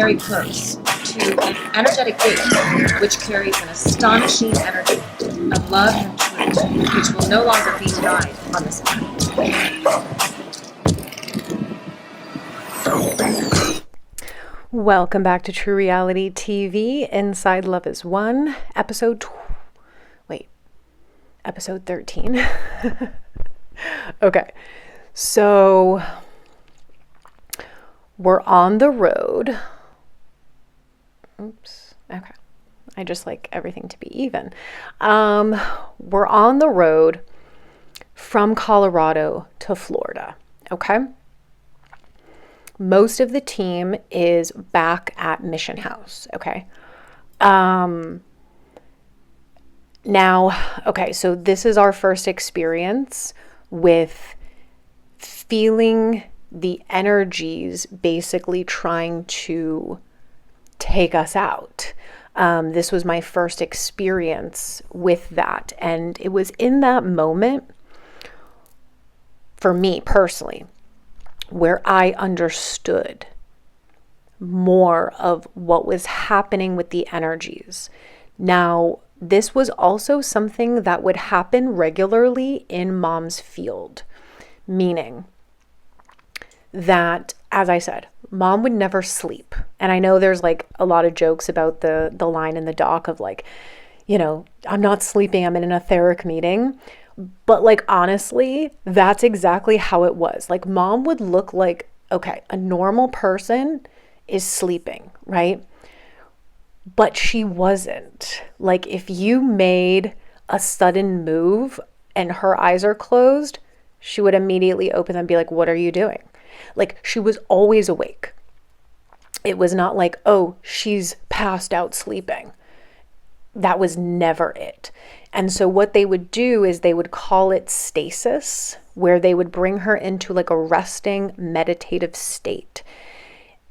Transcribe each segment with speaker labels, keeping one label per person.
Speaker 1: very close to an energetic gate, which carries an astonishing energy of love and truth, which will no longer be denied on this planet.
Speaker 2: Welcome back to True Reality TV, Inside LoveHasWon, episode 13. Okay, so we're on the road. Oops, okay. I just like everything to be even. We're on the road from Colorado to Florida, okay? Most of the team is back at Mission House, okay? Now, okay, so this is our first experience with feeling the energies basically trying to take us out. This was my first experience with that. And it was in that moment, for me personally, where I understood more of what was happening with the energies. Now, this was also something that would happen regularly in Mom's field, meaning that, as I said, Mom would never sleep. And I know there's like a lot of jokes about the line in the doc of like, you know, I'm not sleeping, I'm in an etheric meeting. But like, honestly, that's exactly how it was. Like, Mom would look like, okay, a normal person is sleeping, right? But she wasn't. Like, if you made a sudden move and her eyes are closed, she would immediately open them and be like, what are you doing? Like, she was always awake. It was not like, oh, she's passed out sleeping. That was never it. And so what they would do is they would call it stasis, where they would bring her into like a resting meditative state.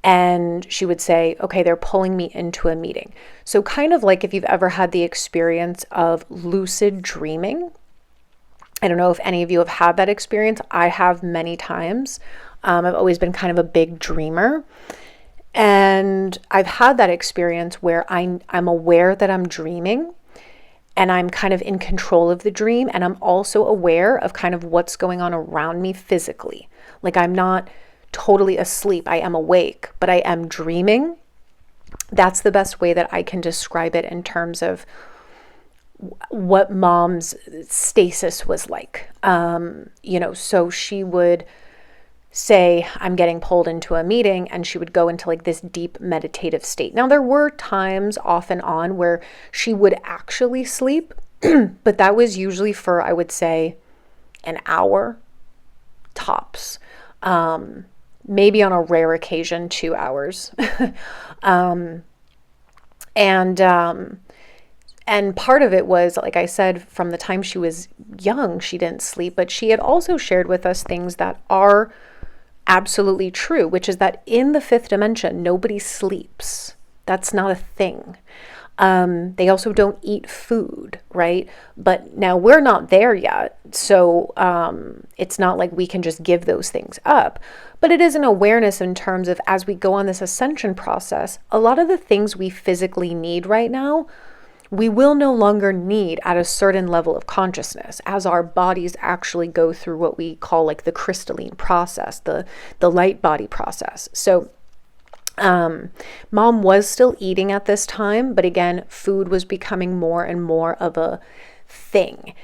Speaker 2: And she would say, okay, they're pulling me into a meeting. So kind of like if you've ever had the experience of lucid dreaming. I don't know if any of you have had that experience. I have many times. I've always been kind of a big dreamer. And I've had that experience where I'm aware that I'm dreaming and I'm kind of in control of the dream. And I'm also aware of kind of what's going on around me physically. Like, I'm not totally asleep. I am awake, but I am dreaming. That's the best way that I can describe it in terms of what Mom's stasis was like. So she would say, I'm getting pulled into a meeting, and she would go into like this deep meditative state. Now, there were times off and on where she would actually sleep, but that was usually for, I would say, an hour tops. Maybe on a rare occasion, 2 hours. And part of it was, like I said, from the time she was young, she didn't sleep, but she had also shared with us things that are absolutely true, which is that in the fifth dimension, nobody sleeps. That's not a thing. They also don't eat food, right? But now we're not there yet. So it's not like we can just give those things up. But it is an awareness in terms of, as we go on this ascension process, a lot of the things we physically need right now, we will no longer need at a certain level of consciousness as our bodies actually go through what we call like the crystalline process, the light body process. So Mom was still eating at this time, but again, food was becoming more and more of a thing,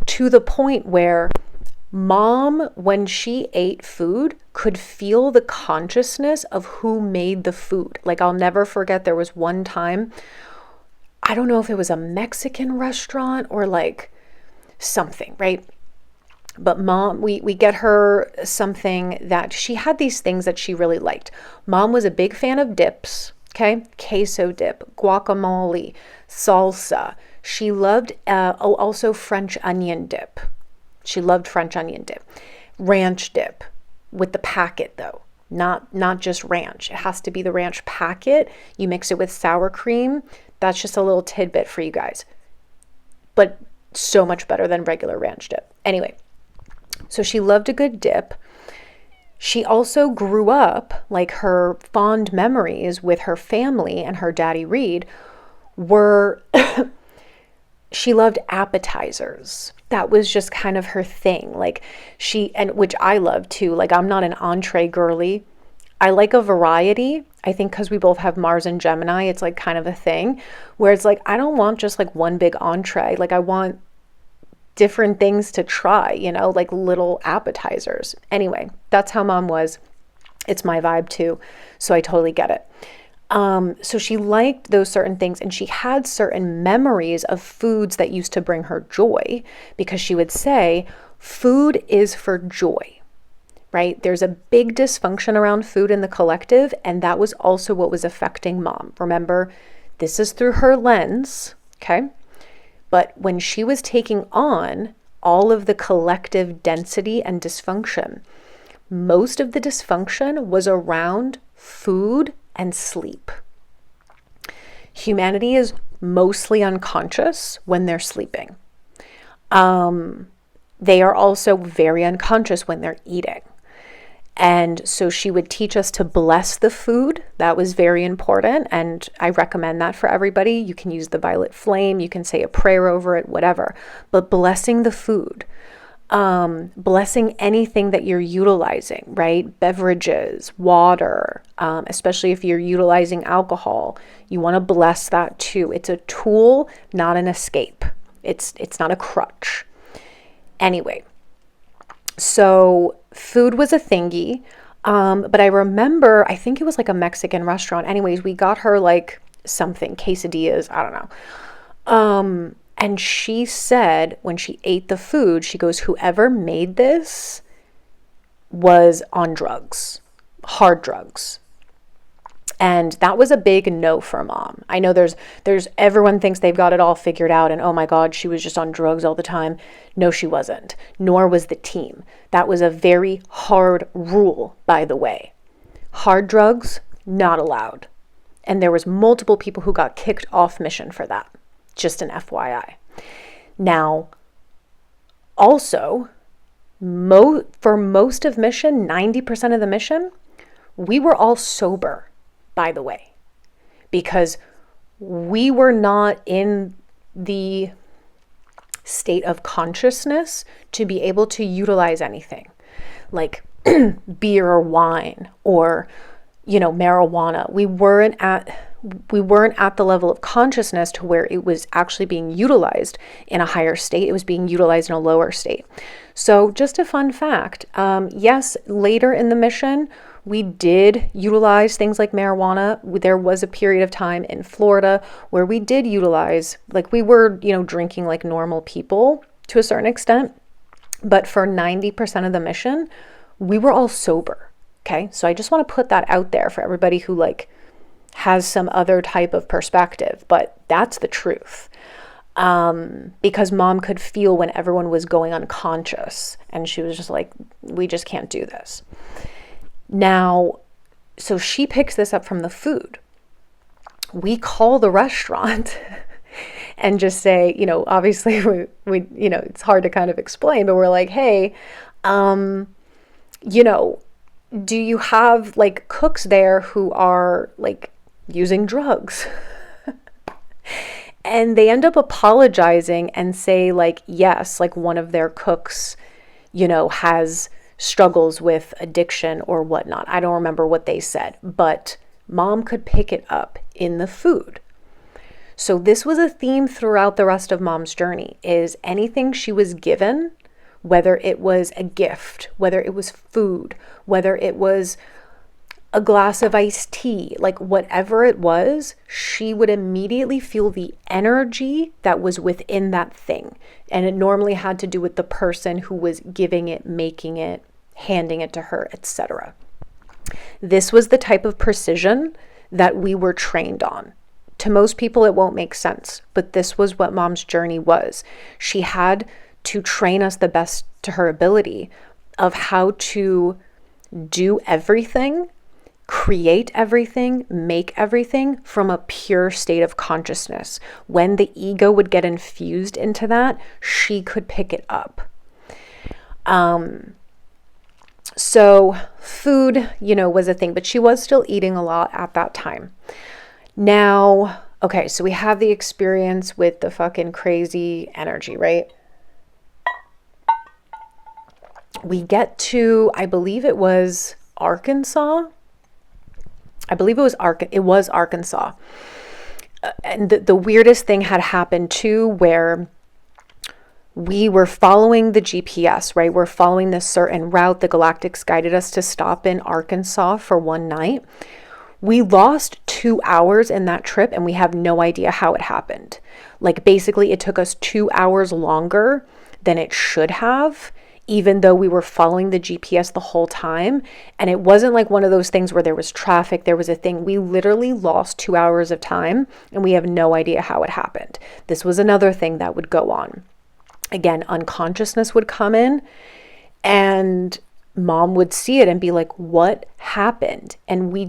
Speaker 2: to the point where Mom, when she ate food, could feel the consciousness of who made the food. Like, I'll never forget, there was one time, I don't know if it was a Mexican restaurant or like something, right? But Mom, we get her something that she had, these things that she really liked. Mom was a big fan of dips, okay? Queso dip, guacamole, salsa. She loved, also French onion dip. She loved French onion dip. Ranch dip with the packet though, not just ranch. It has to be the ranch packet. You mix it with sour cream. That's just a little tidbit for you guys. But so much better than regular ranch dip. Anyway, so she loved a good dip. She also grew up, like her fond memories with her family and her daddy Reed were she loved appetizers. That was just kind of her thing. Like and which I love too. Like I'm not an entree girly. I like a variety. I think because we both have Mars and Gemini, it's like kind of a thing where it's like, I don't want just like one big entree. Like I want different things to try, like little appetizers. Anyway, that's how mom was. It's my vibe too. So I totally get it. So she liked those certain things, and she had certain memories of foods that used to bring her joy, because she would say, food is for joy, right? There's a big dysfunction around food in the collective, and that was also what was affecting mom. Remember, this is through her lens, okay? But when she was taking on all of the collective density and dysfunction, most of the dysfunction was around food and sleep. Humanity is mostly unconscious when they're sleeping. They are also very unconscious when they're eating. And so she would teach us to bless the food. That was very important. And I recommend that for everybody. You can use the violet flame. You can say a prayer over it, whatever. But blessing the food. Blessing anything that you're utilizing, right? Beverages, water, especially if you're utilizing alcohol, you want to bless that too. It's a tool, not an escape. It's not a crutch. Anyway, so food was a thingy. But I remember, I think it was like a Mexican restaurant. Anyways, we got her like something, quesadillas, I don't know. And she said when she ate the food, she goes, whoever made this was on drugs, hard drugs. And that was a big no for mom. I know there's everyone thinks they've got it all figured out and oh my God, she was just on drugs all the time. No, she wasn't. Nor was the team. That was a very hard rule, by the way. Hard drugs, not allowed. And there was multiple people who got kicked off mission for that. Just an FYI. Now, also, for most of mission, 90% of the mission, we were all sober, by the way, because we were not in the state of consciousness to be able to utilize anything like beer or wine or, marijuana. We weren't at the level of consciousness to where it was actually being utilized in a higher state. It was being utilized in a lower state. So just a fun fact. Yes, later in the mission, we did utilize things like marijuana. There was a period of time in Florida where we did utilize, like we were, drinking like normal people to a certain extent. But for 90% of the mission, we were all sober. Okay. So I just want to put that out there for everybody who has some other type of perspective, but that's the truth. Because mom could feel when everyone was going unconscious and she was just like, we just can't do this. Now, so she picks this up from the food. We call the restaurant and just say, obviously we it's hard to kind of explain, but we're like, hey, do you have like cooks there who are like using drugs? And they end up apologizing and say like, yes, like one of their cooks, has struggles with addiction or whatnot. I don't remember what they said, but mom could pick it up in the food. So this was a theme throughout the rest of mom's journey, is anything she was given, whether it was a gift, whether it was food, whether it was a glass of iced tea, like whatever it was, she would immediately feel the energy that was within that thing. And it normally had to do with the person who was giving it, making it, handing it to her, etc. This was the type of precision that we were trained on. To most people, it won't make sense, but this was what mom's journey was. She had to train us the best to her ability of how to do everything, create everything, make everything from a pure state of consciousness. When the ego would get infused into that, she could pick it up. So food, was a thing, but she was still eating a lot at that time. Now, okay, so we have the experience with the fucking crazy energy, right? We get to, I believe it was Arkansas. It was Arkansas. And the weirdest thing had happened too, where we were following the GPS, right? We're following this certain route. The Galactics guided us to stop in Arkansas for one night. We lost 2 hours in that trip and we have no idea how it happened. Like basically it took us 2 hours longer than it should have, even though we were following the GPS the whole time. And it wasn't like one of those things where there was traffic, there was a thing. We literally lost 2 hours of time and we have no idea how it happened. This was another thing that would go on. Again, unconsciousness would come in and mom would see it and be like, what happened? And we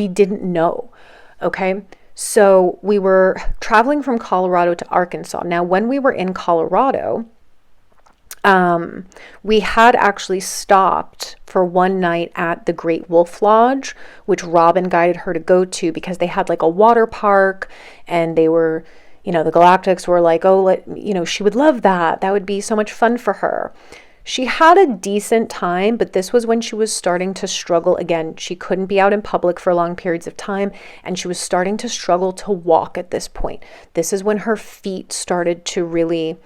Speaker 2: didn't know. Okay. So we were traveling from Colorado to Arkansas. Now, when we were in Colorado, we had actually stopped for one night at the Great Wolf Lodge, which Robin guided her to go to because they had like a water park and they were, the Galactics were like, oh, she would love that. That would be so much fun for her. She had a decent time, but this was when she was starting to struggle. Again, she couldn't be out in public for long periods of time, and she was starting to struggle to walk at this point. This is when her feet started to really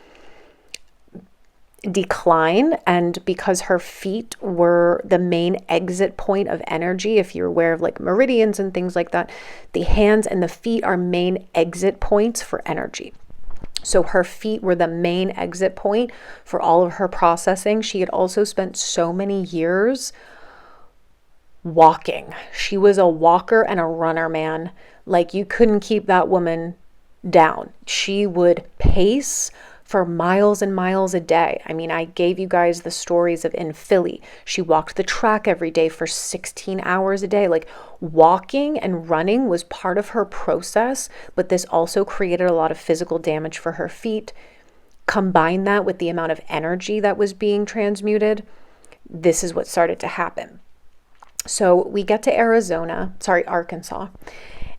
Speaker 2: decline, and because her feet were the main exit point of energy, if you're aware of like meridians and things like that, the hands and the feet are main exit points for energy. So her feet were the main exit point for all of her processing. She had also spent so many years walking. She was a walker and a runner, man. Like you couldn't keep that woman down. She would pace for miles and miles a day. I mean, I gave you guys the stories of in Philly. She walked the track every day for 16 hours a day. Like walking and running was part of her process, but this also created a lot of physical damage for her feet. Combine that with the amount of energy that was being transmuted. This is what started to happen. So we get to Arkansas.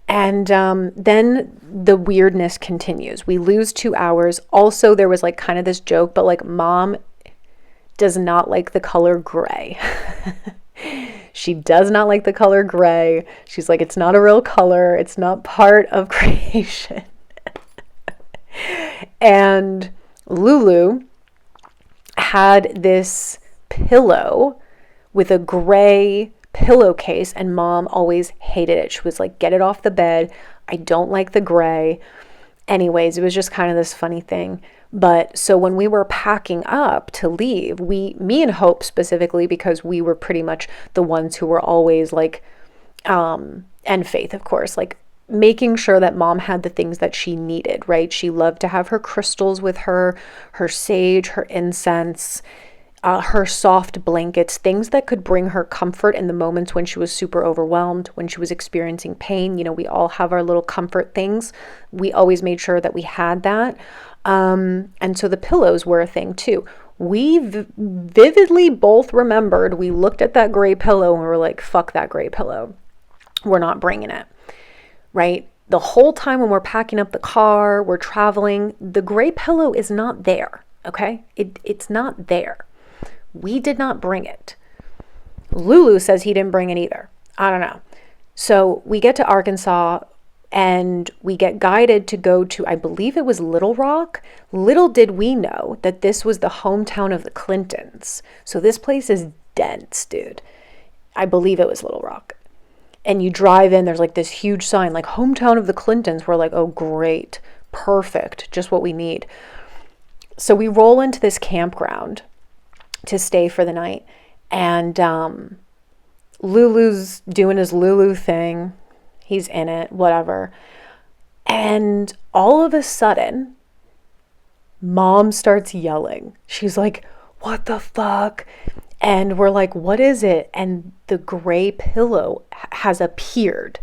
Speaker 2: And then the weirdness continues. We lose 2 hours. Also, there was like kind of this joke, but like mom does not like the color gray. She does not like the color gray. She's like, it's not a real color. It's not part of creation. And Lulu had this pillow with a gray pillowcase, and mom always hated it. She was like, get it off the bed. I don't like the gray. Anyways, it was just kind of this funny thing. But so when we were packing up to leave, me and Hope specifically, because we were pretty much the ones who were always like, and Faith, of course, like making sure that mom had the things that she needed, right? She loved to have her crystals with her sage, her incense, her soft blankets, things that could bring her comfort in the moments when she was super overwhelmed, when she was experiencing pain. We all have our little comfort things. We always made sure that we had that. And so the pillows were a thing too. We vividly both remembered, we looked at that gray pillow and we were like, fuck that gray pillow. We're not bringing it, right? The whole time when we're packing up the car, we're traveling, the gray pillow is not there, okay? It's not there. We did not bring it. Lulu says he didn't bring it either. I don't know. So we get to Arkansas and we get guided to go to, I believe it was Little Rock. Little did we know that this was the hometown of the Clintons. So this place is dense, dude. I believe it was Little Rock. And you drive in, there's like this huge sign, like hometown of the Clintons. We're like, oh, great, perfect, just what we need. So we roll into this campground to stay for the night, and Lulu's doing his Lulu thing. He's in it, whatever. And all of a sudden, mom starts yelling. She's like, what the fuck? And we're like, what is it? And the gray pillow has appeared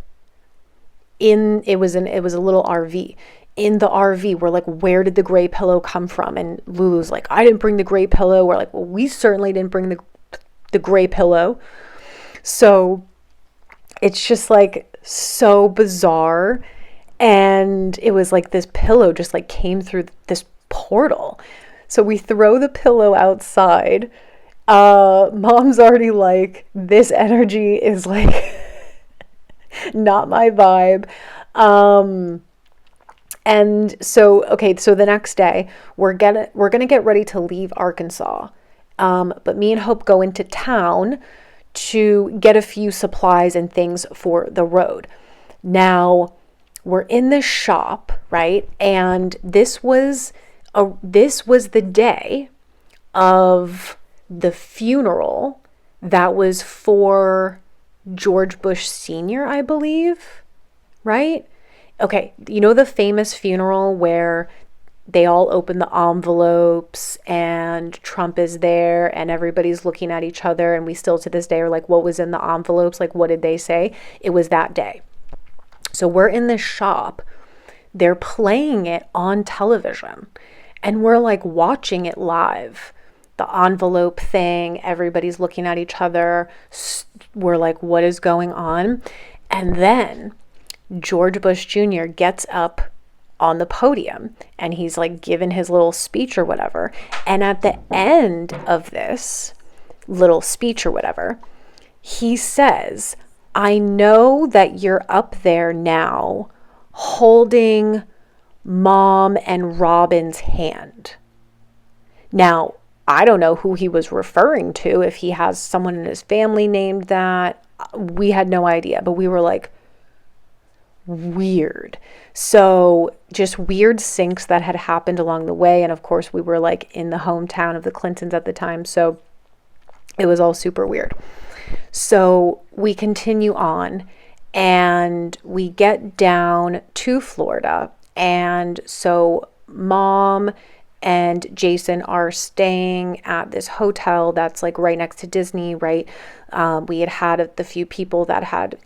Speaker 2: it was a little RV. In the RV, we're like, where did the gray pillow come from? And Lulu's like, I didn't bring the gray pillow. We're like, well, we certainly didn't bring the gray pillow. So it's just like so bizarre. And it was like this pillow just like came through this portal. So we throw the pillow outside. Mom's already like, this energy is like not my vibe. And so, okay, so the next day we're gonna get ready to leave Arkansas. But me and Hope go into town to get a few supplies and things for the road. Now, we're in this shop, right? And this was the day of the funeral that was for George Bush Sr., I believe, right? Okay, you know the famous funeral where they all open the envelopes and Trump is there and everybody's looking at each other, and we still to this day are like, what was in the envelopes? Like, what did they say? It was that day. So we're in this shop, they're playing it on television, and we're like watching it live. The envelope thing, everybody's looking at each other. We're like, what is going on? And then George Bush Jr. gets up on the podium and he's like giving his little speech or whatever. And at the end of this little speech or whatever, he says, I know that you're up there now holding Mom and Robin's hand. Now, I don't know who he was referring to, if he has someone in his family named that. We had no idea, but we were like, weird. So just weird syncs that had happened along the way. And of course, we were like in the hometown of the Clintons at the time. So it was all super weird. So we continue on and we get down to Florida. And so Mom and Jason are staying at this hotel that's like right next to Disney, right? We had the few people that had,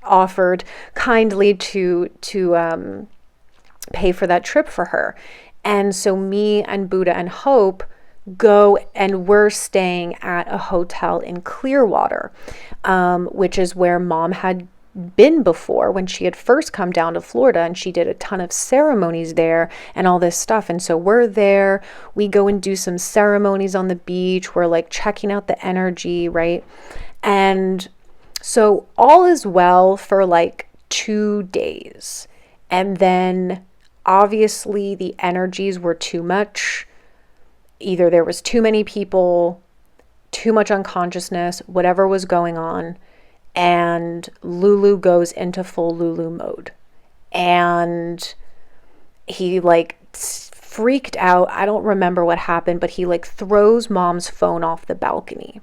Speaker 2: offered kindly to pay for that trip for her. And so me and Buddha and Hope go and we're staying at a hotel in Clearwater, which is where Mom had been before when she had first come down to Florida, and she did a ton of ceremonies there and all this stuff. And so we're there, we go and do some ceremonies on the beach, we're like checking out the energy, right? And so all is well for like 2 days. And then obviously the energies were too much. Either there was too many people, too much unconsciousness, whatever was going on. And Lulu goes into full Lulu mode. And he like freaked out. I don't remember what happened, but he like throws Mom's phone off the balcony.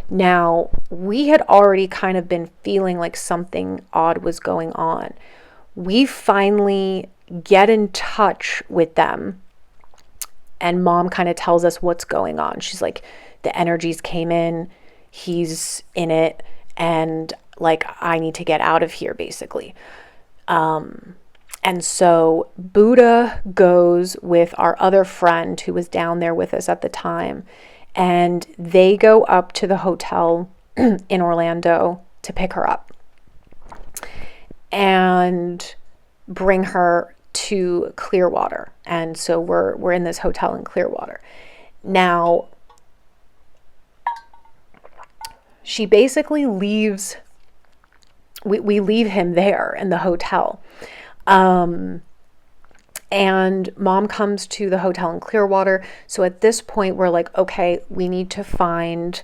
Speaker 2: Now, we had already kind of been feeling like something odd was going on. We finally get in touch with them, and Mom kind of tells us what's going on. She's like, the energies came in, he's in it, and like, I need to get out of here, basically. And so Buddha goes with our other friend who was down there with us at the time, and they go up to the hotel in Orlando to pick her up and bring her to Clearwater. And so we're in this hotel in Clearwater. Now, she basically leaves, we leave him there in the hotel. And Mom comes to the hotel in Clearwater. So at this point, we're like, okay, we need to find,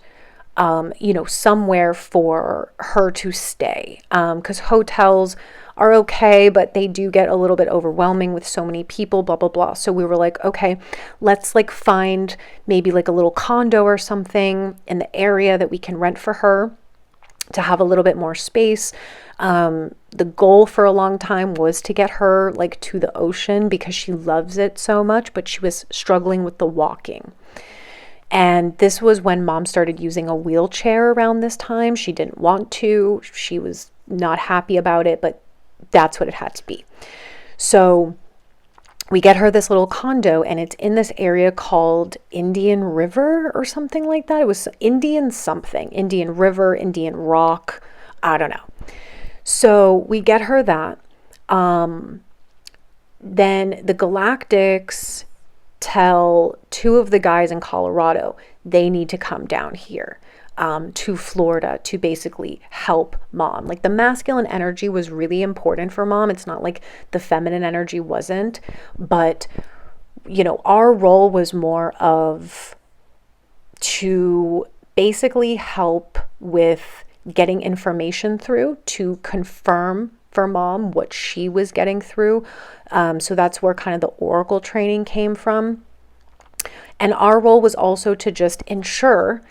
Speaker 2: somewhere for her to stay. Because hotels are okay, but they do get a little bit overwhelming with so many people, blah, blah, blah. So we were like, okay, let's like find maybe like a little condo or something in the area that we can rent for her to have a little bit more space. The goal for a long time was to get her like to the ocean because she loves it so much, but she was struggling with the walking. And this was when Mom started using a wheelchair around this time. She didn't want to, she was not happy about it, but that's what it had to be. So we get her this little condo, and it's in this area called Indian River or something like that. It was Indian something, Indian River, Indian Rock, I don't know. So we get her that. Then the Galactics tell two of the guys in Colorado they need to come down here to Florida to basically help mom. Like, the masculine energy was really important for mom. It's not like the feminine energy wasn't, but our role was more of to basically help with getting information through to confirm for mom what she was getting through. So that's where kind of the oracle training came from. And our role was also to just ensure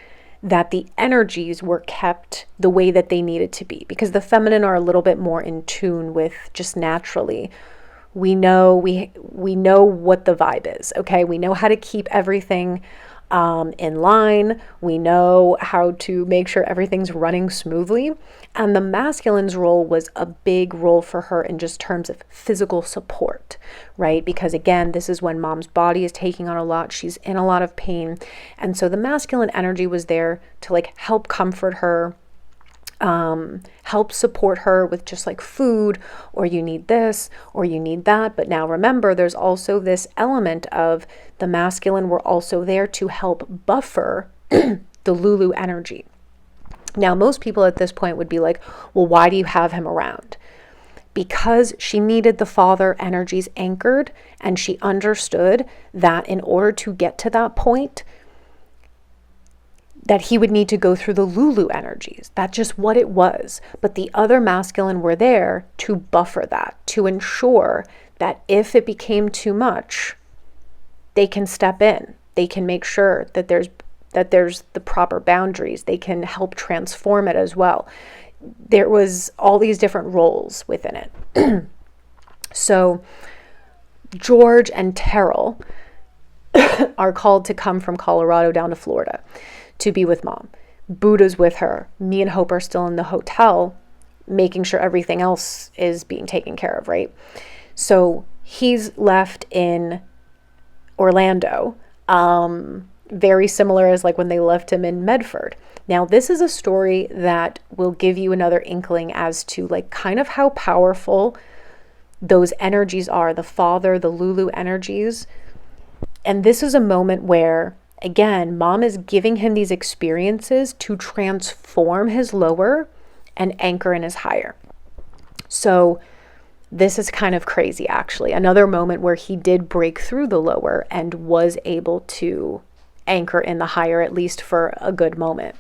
Speaker 2: that the energies were kept the way that they needed to be, because the feminine are a little bit more in tune with just naturally. We know what the vibe is, okay? We know how to keep everything in line. We know how to make sure everything's running smoothly. And the masculine's role was a big role for her in just terms of physical support, right? Because again, this is when mom's body is taking on a lot. She's in a lot of pain. And so the masculine energy was there to like help comfort her, help support her with just like food, or you need this, or you need that. But now remember, there's also this element of the masculine were also there to help buffer the Lulu energy. Now, most people at this point would be like, well, why do you have him around? Because she needed the father energies anchored, and she understood that in order to get to that point, that he would need to go through the Lulu energies. That's just what it was. But the other masculine were there to buffer that, to ensure that if it became too much, they can step in. They can make sure that there's the proper boundaries. They can help transform it as well. There was all these different roles within it. So George and Terrell are called to come from Colorado down to Florida to be with mom. Buddha's with her. Me and Hope are still in the hotel, making sure everything else is being taken care of, right? So he's left in Orlando, very similar as like when they left him in Medford. Now, this is a story that will give you another inkling as to like kind of how powerful those energies are, the father, the Lulu energies. And this is a moment where, again, mom is giving him these experiences to transform his lower and anchor in his higher. So this is kind of crazy, actually. Another moment where he did break through the lower and was able to anchor in the higher, at least for a good moment.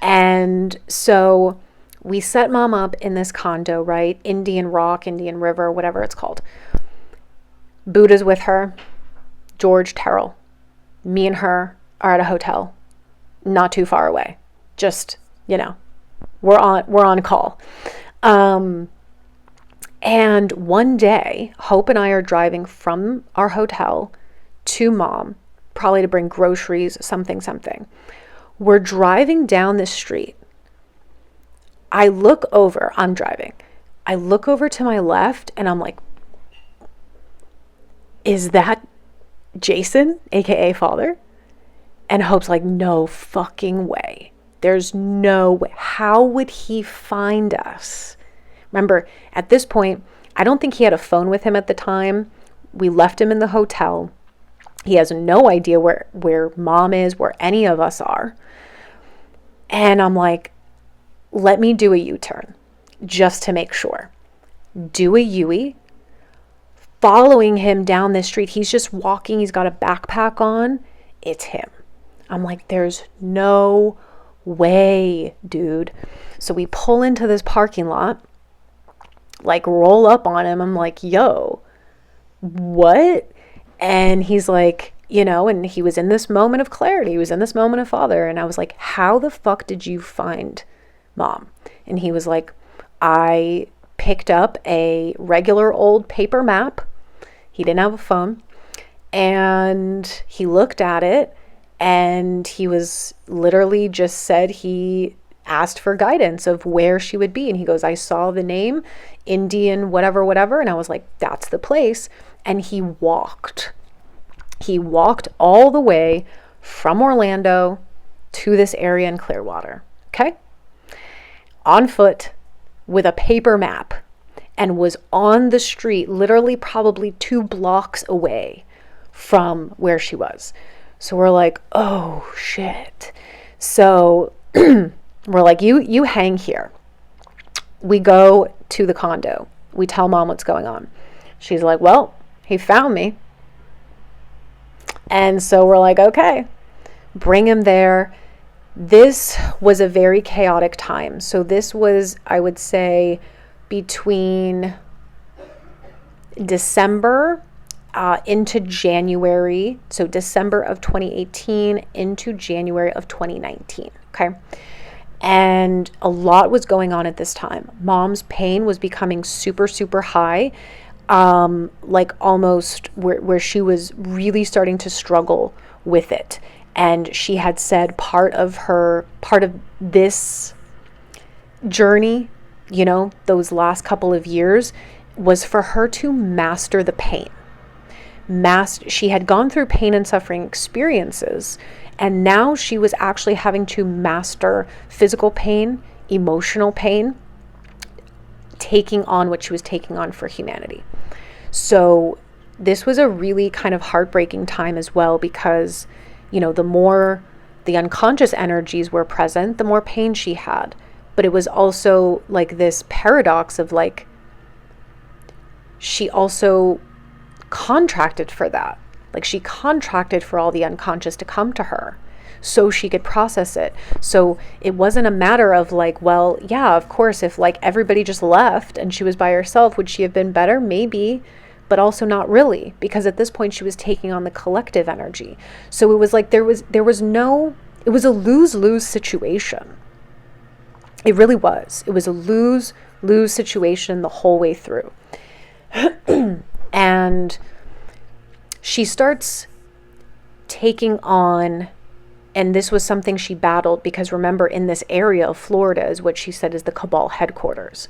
Speaker 2: And so we set mom up in this condo, right? Indian Rock, Indian River, whatever it's called. Buddha's with her. George, Terrell. Me and her are at a hotel not too far away. Just, we're on call. And one day, Hope and I are driving from our hotel to mom, probably to bring groceries, something. We're driving down the street. I'm driving. I look over to my left and I'm like, is that Jason, aka father? And Hope's like, no fucking way. There's no way. How would he find us? Remember, at this point, I don't think he had a phone with him at the time. We left him in the hotel. He has no idea where mom is, where any of us are. And I'm like, let me do a U-turn just to make sure. Do a U-turn. Following him down the street. He's just walking. He's got a backpack on. It's him. I'm like, there's no way, dude. So we pull into this parking lot, like roll up on him. I'm like, yo, what? And he's like, and he was in this moment of clarity. He was in this moment of father. And I was like, how the fuck did you find mom? And he was like, I picked up a regular old paper map. He didn't have a phone. And he looked at it, and he was literally just said he asked for guidance of where she would be. And he goes, I saw the name, Indian, whatever, whatever. And I was like, that's the place. And he walked all the way from Orlando to this area in Clearwater. Okay. On foot with a paper map, and was on the street, literally probably 2 blocks away from where she was. So we're like, oh shit. So we're like, you hang here. We go to the condo. We tell mom what's going on. She's like, well, he found me. And so we're like, okay, bring him there. This was a very chaotic time. So this was, I would say, between December into January. So December of 2018 into January of 2019. Okay. And a lot was going on at this time. Mom's pain was becoming super, super high. Like almost where she was really starting to struggle with it. And she had said part of this journey, you know, those last couple of years, was for her to master the pain. She had gone through pain and suffering experiences, and now she was actually having to master physical pain, emotional pain, taking on what she was taking on for humanity. So this was a really kind of heartbreaking time as well, because, you know, the more the unconscious energies were present, the more pain she had. But it was also like this paradox of like, she also contracted for that. Like she contracted for all the unconscious to come to her so she could process it. So it wasn't a matter of like, well, yeah, of course, if like everybody just left and she was by herself, would she have been better? Maybe, but also not really, because at this point she was taking on the collective energy. So it was like it was a lose-lose situation. It really was. It was a lose-lose situation the whole way through. And she starts taking on, and this was something she battled, because remember, in this area of Florida is what she said is the cabal headquarters.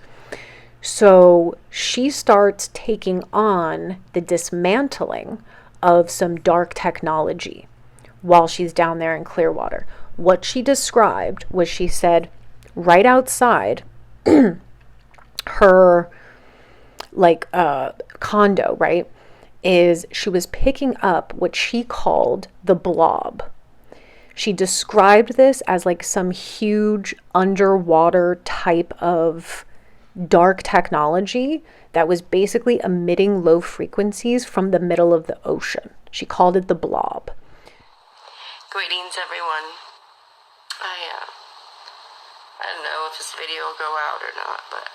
Speaker 2: So she starts taking on the dismantling of some dark technology while she's down there in Clearwater. What she described was, she said, right outside her condo, right, is she was picking up what she called the blob. She described this as like some huge underwater type of dark technology that was basically emitting low frequencies from the middle of the ocean. She called it the blob.
Speaker 3: Greetings, everyone. I don't know if this video will go out or not, but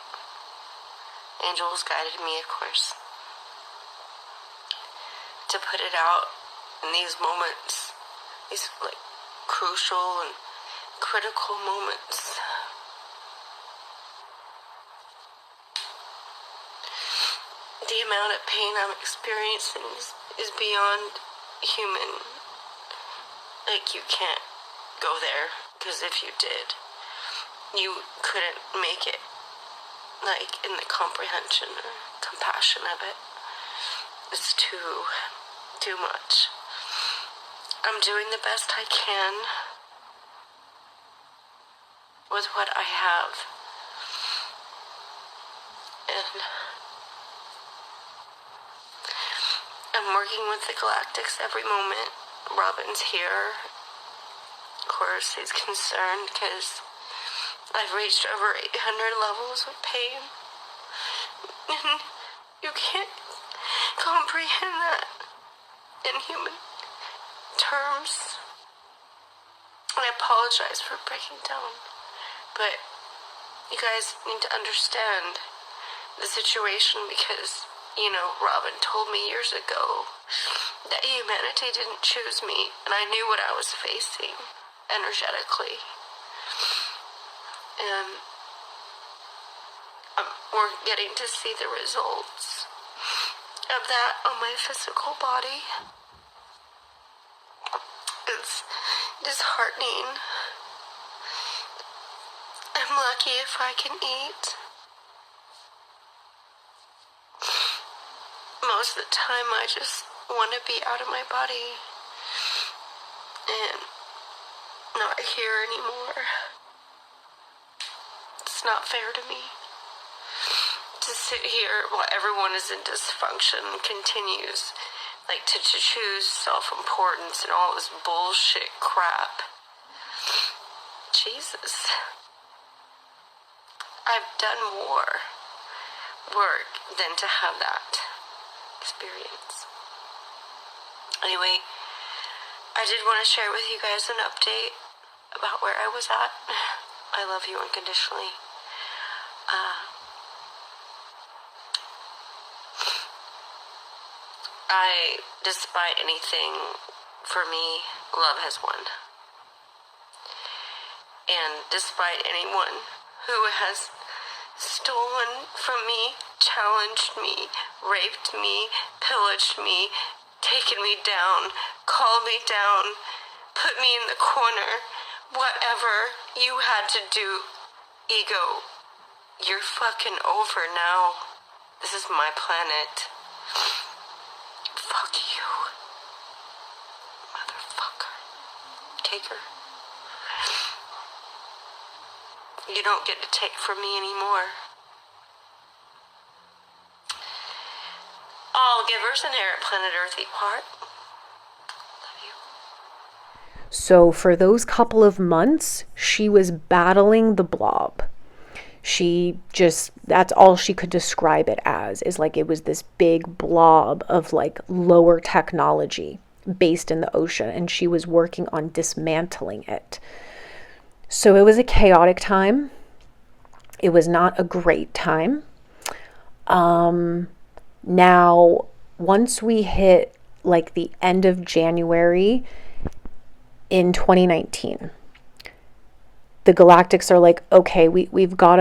Speaker 3: angels guided me, of course, to put it out in these moments, these like crucial and critical moments. The amount of pain I'm experiencing is beyond human. Like, you can't go there, because if you did, you couldn't make it, like, in the comprehension or compassion of it. It's too much. I'm doing the best I can with what I have. And I'm working with the galactics every moment. Robin's here. Of course, he's concerned because I've reached over 800 levels of pain. And you can't comprehend that in human terms. And I apologize for breaking down. But you guys need to understand the situation, because, you know, Robin told me years ago that humanity didn't choose me, and I knew what I was facing energetically. And we're getting to see the results of that on my physical body. It's disheartening. I'm lucky if I can eat. Most of the time I just want to be out of my body and not here anymore. It's not fair to me to sit here while everyone is in dysfunction and continues to choose self-importance and all this bullshit crap. Jesus. I've done more work than to have that experience. Anyway, I did want to share with you guys an update about where I was at. I love you unconditionally. Despite anything, for me, love has won. And despite anyone who has stolen from me, challenged me, raped me, pillaged me, taken me down, called me down, put me in the corner, whatever you had to do, ego, you're fucking over now. This is my planet. Fuck you, motherfucker. Taker. You don't get to take from me anymore. All givers inherit planet Earth equal heart. Love you.
Speaker 2: So for those couple of months, she was battling the blob. That's all she could describe it as, is it was this big blob of lower technology based in the ocean, and she was working on dismantling it. So it was a chaotic time. It was not a great time. Now, once we hit the end of January in 2019, the Galactics are okay, we've got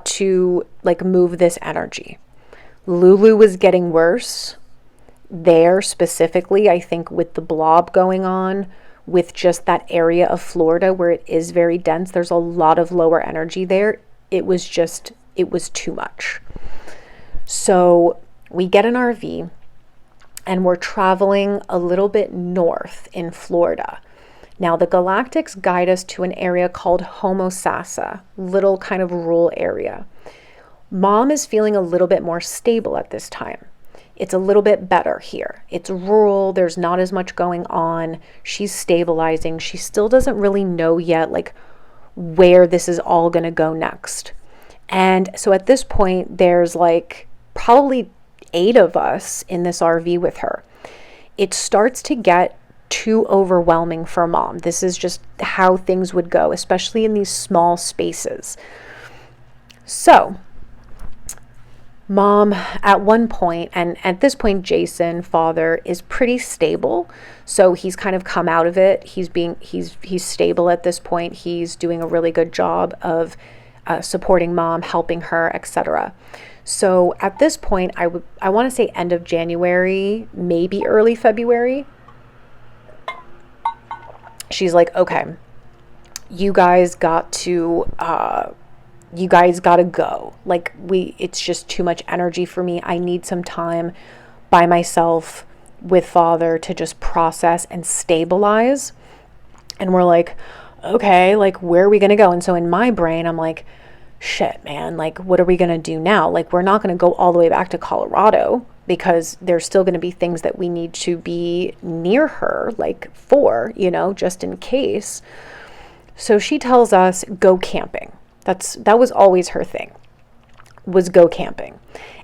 Speaker 2: to move this energy. Lulu was getting worse there specifically, I think, with the blob going on, with just that area of Florida where it is very dense. There's a lot of lower energy there. It was too much. So we get an RV and we're traveling a little bit north in Florida. Now, the Galactics guide us to an area called Homosassa, little kind of rural area. Mom is feeling a little bit more stable at this time. It's a little bit better here. It's rural. There's not as much going on. She's stabilizing. She still doesn't really know yet, where this is all going to go next. And so at this point, there's probably 8 of us in this RV with her. It starts to get too overwhelming for Mom. This is just how things would go, especially in these small spaces. So Mom, at one point, and at this point, Jason, father, is pretty stable. So he's kind of come out of it. He's stable at this point. He's doing a really good job of supporting Mom, helping her, etc. So at this point, I want to say end of January, maybe early February. She's okay, you guys got to go. It's just too much energy for me. I need some time by myself with father to just process and stabilize. And we're okay, where are we going to go? And so in my brain, I'm shit, man, what are we going to do now? We're not going to go all the way back to Colorado, because there's still going to be things that we need to be near her, for, just in case. So she tells us, go camping. That was always her thing, was go camping.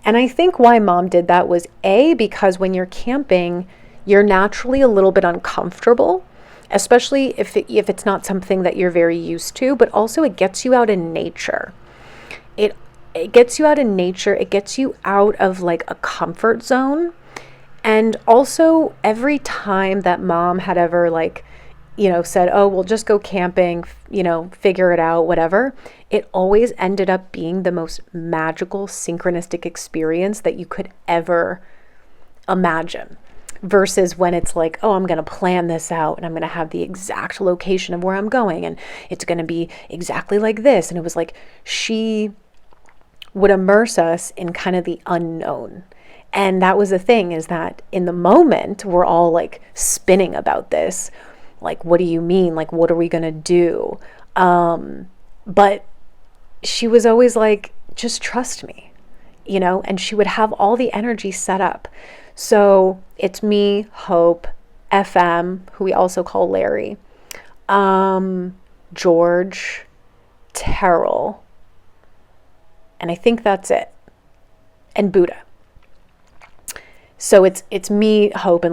Speaker 2: And I think why Mom did that was because when you're camping, you're naturally a little bit uncomfortable, especially if it's not something that you're very used to, but also it gets you out in nature. It gets you out in nature. It gets you out of a comfort zone. And also every time that Mom had ever said, oh, we'll just go camping, figure it out, whatever, it always ended up being the most magical, synchronistic experience that you could ever imagine. versus when it's like, oh, I'm going to plan this out and I'm going to have the exact location of where I'm going and it's going to be exactly like this. And it was like she would immerse us in kind of the unknown. And that was the thing, is that in the moment we're all like spinning about this, like, what do you mean, like, what are we going to do? But she was always like, just trust me, you know, and she would have all the energy set up. So it's me, Hope, FM, who we also call Larry, George, Terrell, and I think that's it, and Buddha. So it's me, Hope, and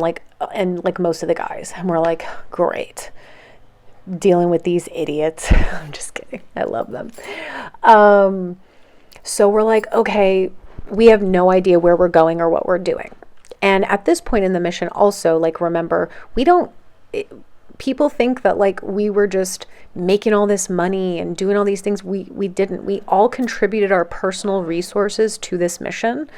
Speaker 2: like most of the guys, and we're like, great, dealing with these idiots. I'm just kidding. I love them. So we're like, okay, we have no idea where we're going or what we're doing. And at this point in the mission also, like, remember, people think that like we were just making all this money and doing all these things. We didn't. We all contributed our personal resources to this mission.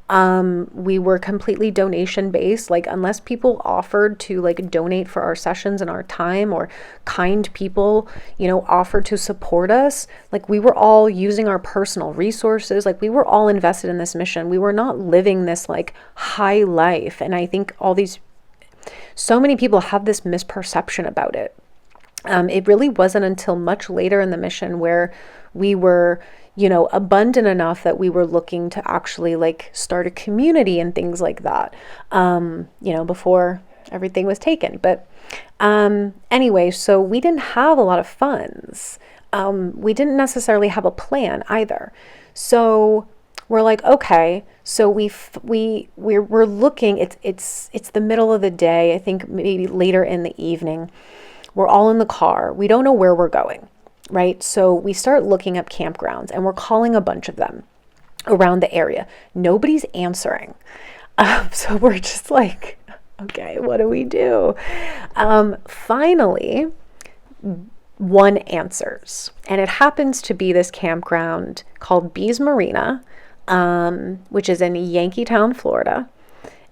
Speaker 2: We were completely donation based. Like, unless people offered to like donate for our sessions and our time, or kind people, you know, offered to support us, like, we were all using our personal resources. Like, we were all invested in this mission. We were not living this like high life. And I think so many people have this misperception about it. It really wasn't until much later in the mission where we were, you know, abundant enough that we were looking to actually like start a community and things like that, you know, before everything was taken. But anyway, so we didn't have a lot of funds. We didn't necessarily have a plan either. So we're like, okay, so we're looking, it's the middle of the day, I think maybe later in the evening. We're all in the car. We don't know where we're going, right? So we start looking up campgrounds and we're calling a bunch of them around the area. Nobody's answering. So we're just like, okay, what do we do? Finally, one answers. And it happens to be this campground called Bees Marina, which is in Yankeetown, Florida.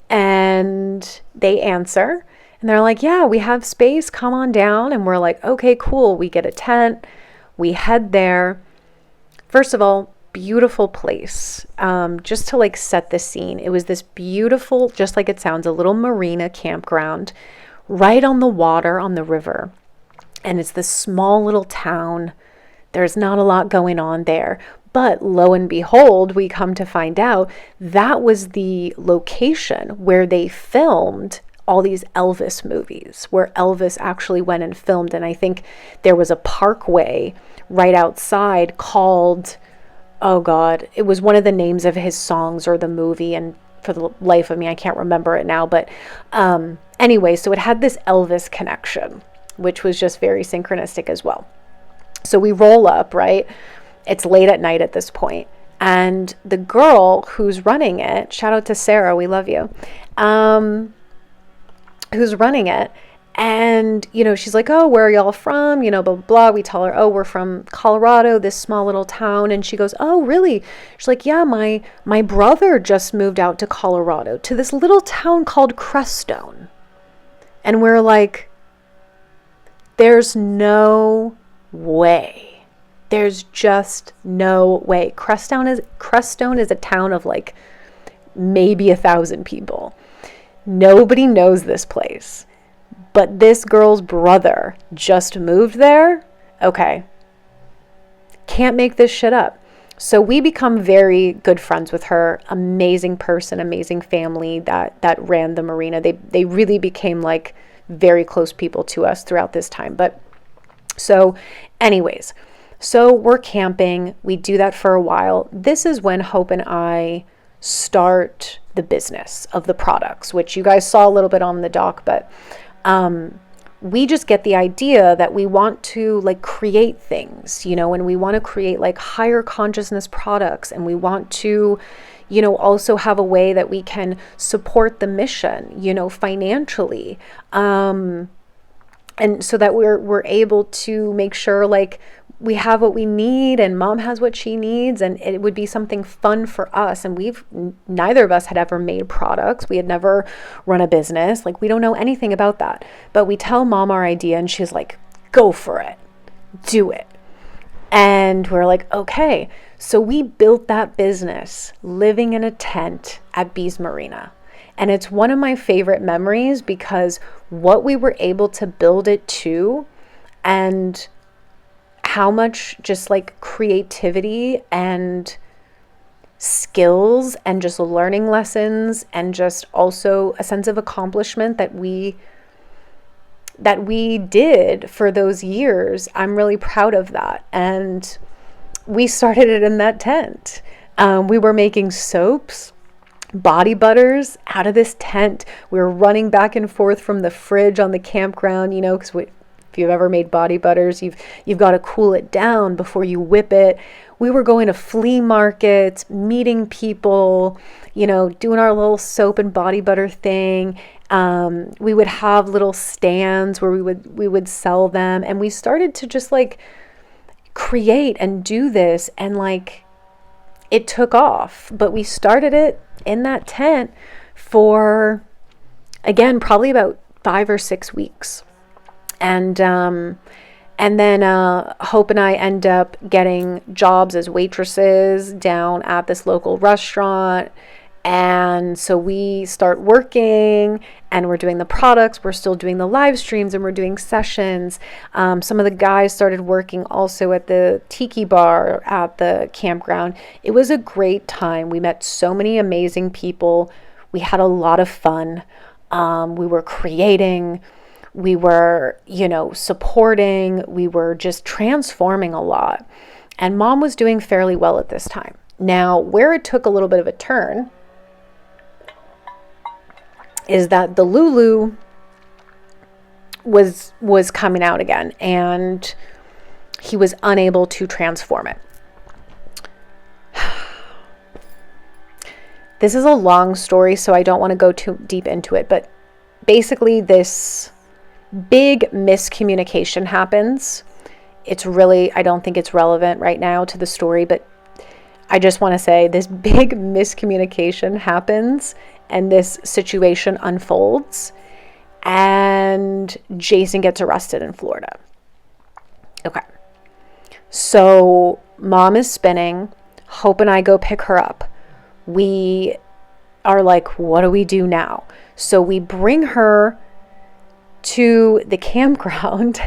Speaker 2: And they answer. And they're like, yeah, we have space, come on down. And we're like, okay, cool. We get a tent, we head there. First of all, beautiful place. Just to like set the scene, it was this beautiful, just like it sounds, a little marina campground right on the water, on the river. And it's this small little town. There's not a lot going on there. But lo and behold, we come to find out that was the location where they filmed all these Elvis movies, where Elvis actually went and filmed. And I think there was a parkway right outside called, oh God, it was one of the names of his songs or the movie. And for the life of me, I can't remember it now. But anyway, so it had this Elvis connection, which was just very synchronistic as well. So we roll up, right? It's late at night at this point. And the girl who's running it, shout out to Sarah, we love you, who's running it. And, you know, she's like, oh, where are y'all from? You know, blah, blah, blah. We tell her, oh, we're from Colorado, this small little town. And she goes, oh, really? She's like, yeah, my brother just moved out to Colorado, to this little town called Crestone. And we're like, there's no way. There's just no way. Crestone is a town of like maybe 1,000 people. Nobody knows this place. But this girl's brother just moved there. Okay. Can't make this shit up. So we become very good friends with her. Amazing person, amazing family that ran the marina. They really became like very close people to us throughout this time. But so anyways, so we're camping. We do that for a while. This is when Hope and I start the business of the products, which you guys saw a little bit on the doc, but we just get the idea that we want to like create things, you know, and we want to create like higher consciousness products, and we want to, you know, also have a way that we can support the mission, you know, financially, and so that we're able to make sure like we have what we need and mom has what she needs, and it would be something fun for us. And neither of us had ever made products. We had never run a business. Like, we don't know anything about that. But we tell mom our idea and she's like, go for it, do it. And we're like, okay. So we built that business living in a tent at Bees Marina. And it's one of my favorite memories because what we were able to build it to, and how much just like creativity and skills and just learning lessons and just also a sense of accomplishment that we did for those years. I'm really proud of that. And we started it in that tent. We were making soaps, body butters out of this tent. We were running back and forth from the fridge on the campground, because if you've ever made body butters, you've got to cool it down before you whip it. We were going to flea markets, meeting people, doing our little soap and body butter thing. We would have little stands where we would sell them, and we started to just like create and do this, and like it took off. But we started it in that tent for, again, probably about 5 or 6 weeks. And then Hope and I end up getting jobs as waitresses down at this local restaurant. And so we start working and we're doing the products. We're still doing the live streams and we're doing sessions. Some of the guys started working also at the tiki bar at the campground. It was a great time. We met so many amazing people. We had a lot of fun. We were creating. We were, supporting. We were just transforming a lot. And mom was doing fairly well at this time. Now, where it took a little bit of a turn is that the Lulu was coming out again, and he was unable to transform it. This is a long story, so I don't want to go too deep into it, but basically this big miscommunication happens. It's really, I don't think it's relevant right now to the story, but I just want to say this big miscommunication happens and this situation unfolds and Jason gets arrested in Florida. Okay. So mom is spinning. Hope and I go pick her up. We are like, what do we do now? So we bring her to the campground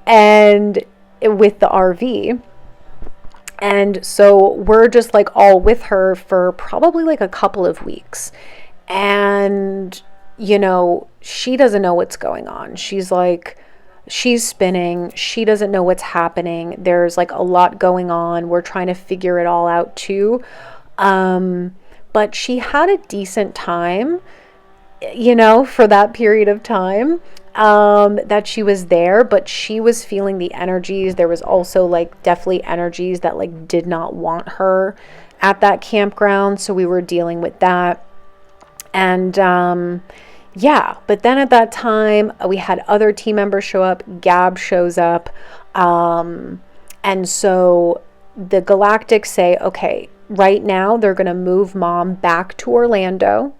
Speaker 2: and with the RV. And so we're just like all with her for probably like a couple of weeks. And, she doesn't know what's going on. She's spinning. She doesn't know what's happening. There's like a lot going on. We're trying to figure it all out too. But she had a decent time, for that period of time. That she was there, but she was feeling the energies. There was also like definitely energies that like did not want her at that campground. So we were dealing with that. And, but then at that time we had other team members show up. Gab shows up. And so the Galactics say, okay, right now they're going to move mom back to Orlando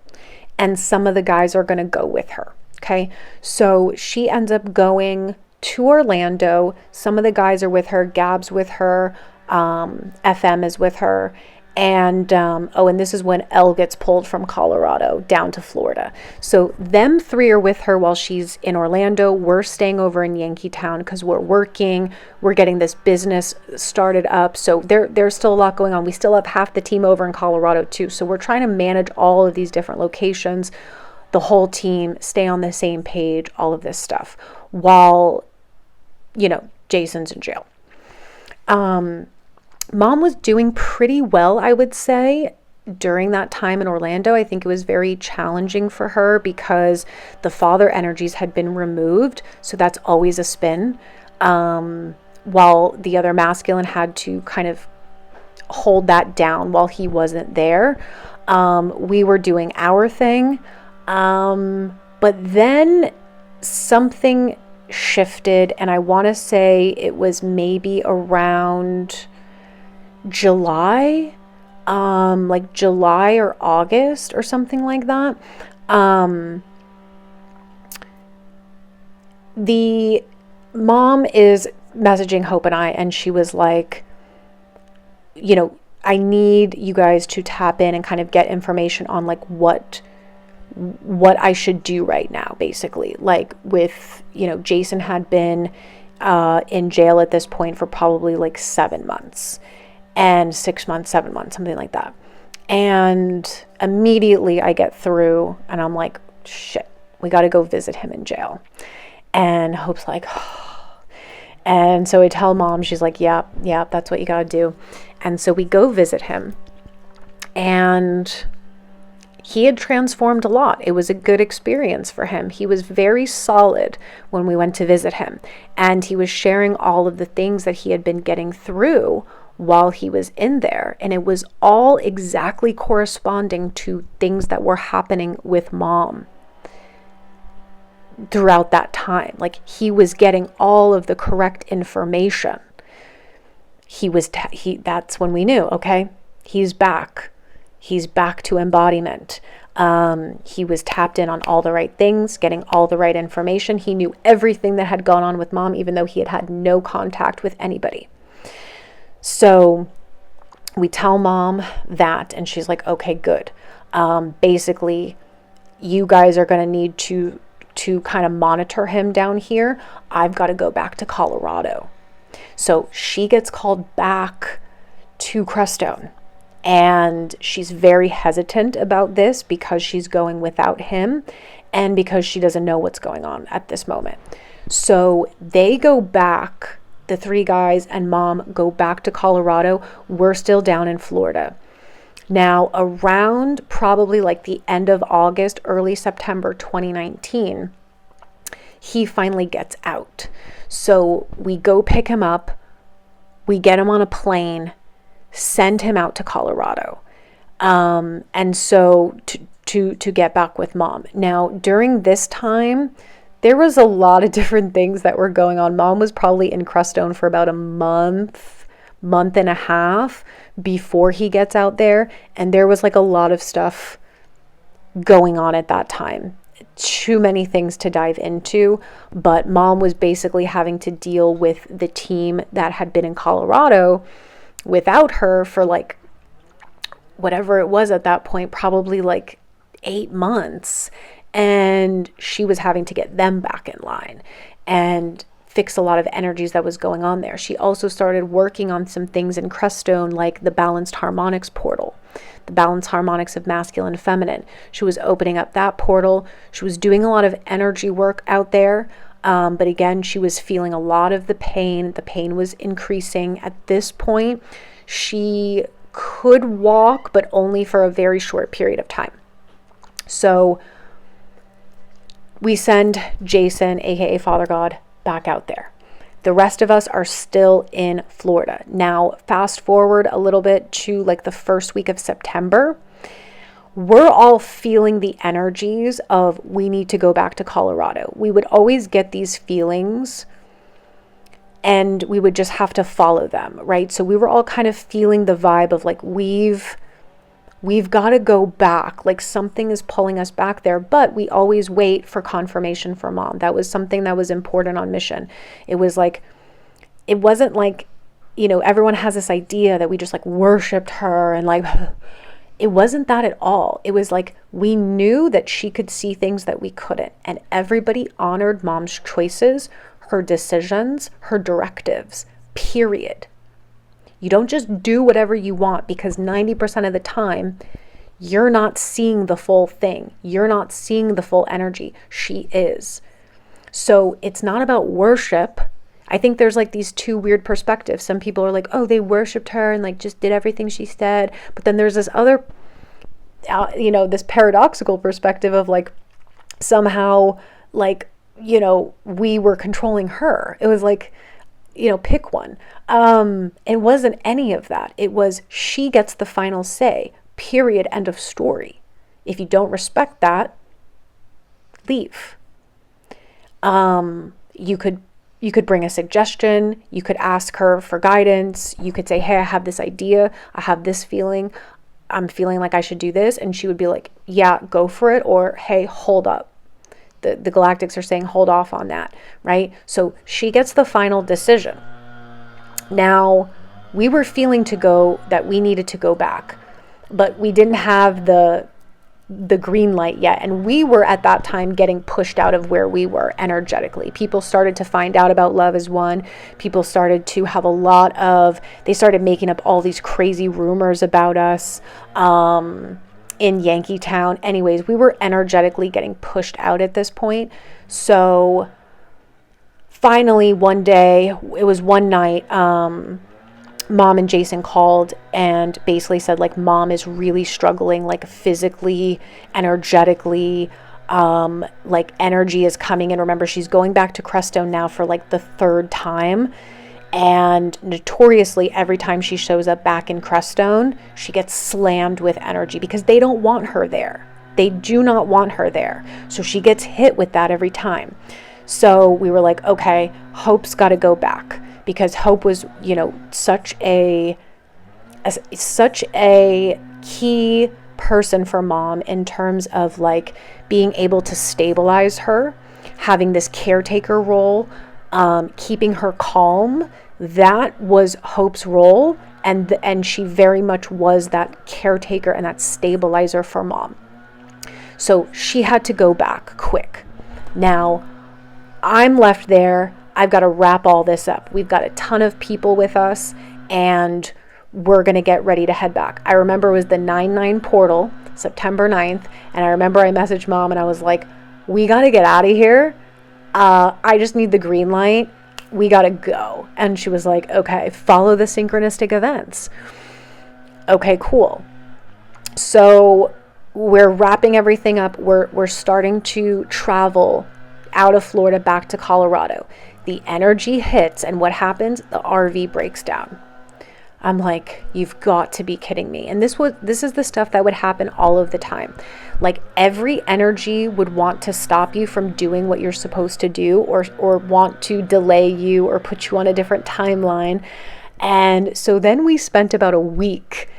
Speaker 2: and some of the guys are going to go with her. Okay, so she ends up going to Orlando. Some of the guys are with her. Gab's with her. FM is with her. And, and this is when Elle gets pulled from Colorado down to Florida. So them three are with her while she's in Orlando. We're staying over in Yankeetown because we're working. We're getting this business started up. So there's still a lot going on. We still have half the team over in Colorado too. So we're trying to manage all of these different locations, the whole team, stay on the same page, all of this stuff, while, Jason's in jail. Mom was doing pretty well, I would say, during that time in Orlando. I think it was very challenging for her because the father energies had been removed. So that's always a spin. While the other masculine had to kind of hold that down while he wasn't there. We were doing our thing. But then something shifted, and I want to say it was maybe around July, like July or August or something like that. The mom is messaging Hope and I, and she was like, you know, I need you guys to tap in and kind of get information on like what I should do right now, basically. Like with, you know, Jason had been in jail at this point for probably like 7 months and 6 months, 7 months, something like that. And immediately I get through and I'm like, shit, we got to go visit him in jail. And Hope's like, oh. And so I tell mom, she's like, yeah, that's what you got to do. And so we go visit him, and he had transformed a lot. It was a good experience for him. He was very solid when we went to visit him, and he was sharing all of the things that he had been getting through while he was in there. And it was all exactly corresponding to things that were happening with mom throughout that time. Like he was getting all of the correct information. That's when we knew, okay, he's back to embodiment. He was tapped in on all the right things, getting all the right information. He knew everything that had gone on with mom, even though he had had no contact with anybody. So we tell mom that, and she's like, okay, good. Basically, you guys are going to need to kind of monitor him down here. I've got to go back to Colorado. So she gets called back to Crestone, and she's very hesitant about this because she's going without him and because she doesn't know what's going on at this moment. So they go back, the 3 guys and mom go back to Colorado. We're still down in Florida. Now, around probably like the end of August, early September 2019, he finally gets out. So we go pick him up, we get him on a plane, send him out to Colorado. And so to get back with mom. Now, during this time, there was a lot of different things that were going on. Mom was probably in Crestone for about a month and a half before he gets out there. And there was like a lot of stuff going on at that time. Too many things to dive into, but mom was basically having to deal with the team that had been in Colorado without her for like whatever it was at that point, probably like 8 months. And she was having to get them back in line and fix a lot of energies that was going on there. She also started working on some things in Crestone, like the balanced harmonics portal, the balanced harmonics of masculine and feminine. She was opening up that portal. She was doing a lot of energy work out there. But again, she was feeling a lot of the pain. The pain was increasing. At this point, she could walk, but only for a very short period of time. So we send Jason, aka Father God, back out there. The rest of us are still in Florida. Now, fast forward a little bit to like the first week of September. We're all feeling the energies of we need to go back to Colorado. We would always get these feelings and we would just have to follow them, right? So we were all kind of feeling the vibe of like we've got to go back, like something is pulling us back there, but we always wait for confirmation from mom. That was something that was important on mission. It was like, it wasn't like, you know, everyone has this idea that we just like worshiped her and like, it wasn't that at all. It was like, we knew that she could see things that we couldn't, and everybody honored mom's choices, her decisions, her directives, period. You don't just do whatever you want, because 90% of the time, you're not seeing the full thing. You're not seeing the full energy. She is. So it's not about worship. I think there's like these two weird perspectives. Some people are like, oh, they worshiped her and like just did everything she said. But then there's this other, this paradoxical perspective of like somehow like, we were controlling her. It was like, pick one. It wasn't any of that. It was she gets the final say, period, end of story. If you don't respect that, leave. You could bring a suggestion, you could ask her for guidance, you could say, hey, I have this idea, I have this feeling, I'm feeling like I should do this, and she would be like, yeah, go for it, or hey, hold up. The galactics are saying hold off on that, right? So she gets the final decision. Now, we were feeling that we needed to go back, but we didn't have the green light yet. And we were at that time getting pushed out of where we were energetically. People started to find out about LoveHasWon. People started to have they started making up all these crazy rumors about us in Yankee Town. Anyways, we were energetically getting pushed out at this point. So finally one day, it was one night, Mom and Jason called and basically said, like, Mom is really struggling, like physically, energetically, like energy is coming in. Remember, she's going back to Crestone now for like the third time. And notoriously, every time she shows up back in Crestone, she gets slammed with energy because they don't want her there. They do not want her there. So she gets hit with that every time. So we were like, okay, Hope's got to go back, because Hope was, such a key person for Mom in terms of like being able to stabilize her, having this caretaker role, keeping her calm. That was Hope's role, and she very much was that caretaker and that stabilizer for Mom. So she had to go back quick. Now, I'm left there. I've got to wrap all this up. We've got a ton of people with us, and we're going to get ready to head back. I remember it was the 9/9 portal, September 9th, and I remember I messaged Mom and I was like, we got to get out of here. I just need the green light. We got to go. And she was like, okay, follow the synchronistic events. Okay, cool. So we're wrapping everything up. We're starting to travel out of Florida back to Colorado. The energy hits, and what happens? The RV breaks down. I'm like, you've got to be kidding me. And this is the stuff that would happen all of the time. Like, every energy would want to stop you from doing what you're supposed to do, or want to delay you or put you on a different timeline. And so then we spent about a week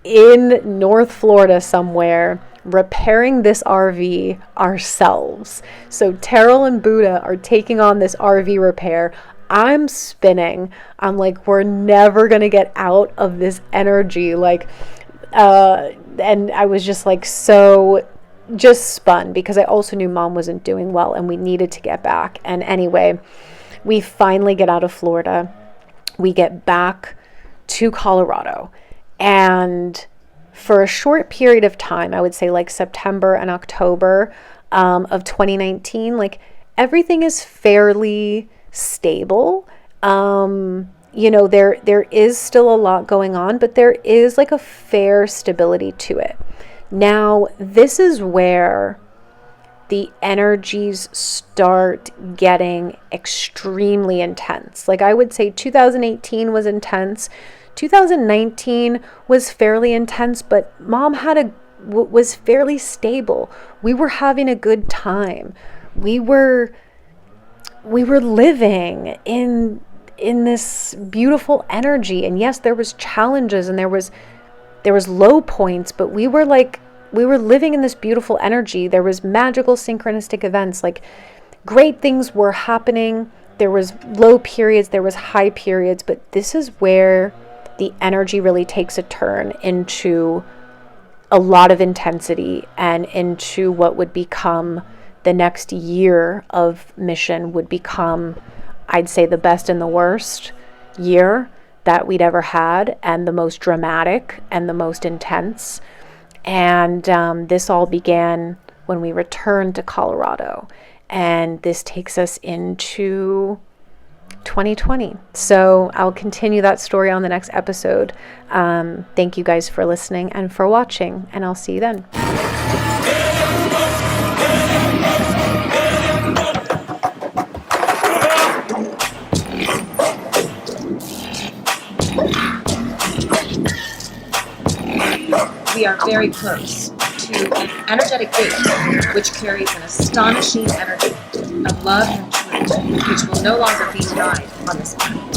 Speaker 2: in North Florida somewhere, repairing this RV ourselves. So Terrell and Buddha are taking on this RV repair. I'm spinning. I'm like, we're never going to get out of this energy. Like, and I was just like, so just spun, because I also knew Mom wasn't doing well and we needed to get back. And anyway, we finally get out of Florida. We get back to Colorado, and for a short period of time, I would say like September and October of 2019, like everything is fairly stable. There is still a lot going on, but there is like a fair stability to it. Now, this is where the energies start getting extremely intense. Like, I would say 2018 was intense. 2019 was fairly intense, but Mom was fairly stable. We were having a good time. We were living in this beautiful energy. And yes, there was challenges and there was low points, but we were living in this beautiful energy. There was magical synchronistic events, like great things were happening. There was low periods, there was high periods, but this is where the energy really takes a turn into a lot of intensity, and into what would become the next year of mission would become, I'd say, the best and the worst year that we'd ever had, and the most dramatic and the most intense. And this all began when we returned to Colorado, and this takes us into 2020. So I'll continue that story on the next episode. Thank you guys for listening and for watching, and I'll see you then.
Speaker 1: We are very close to an energetic gate which carries an astonishing energy of love and truth, refuge, which will no longer be denied on this planet.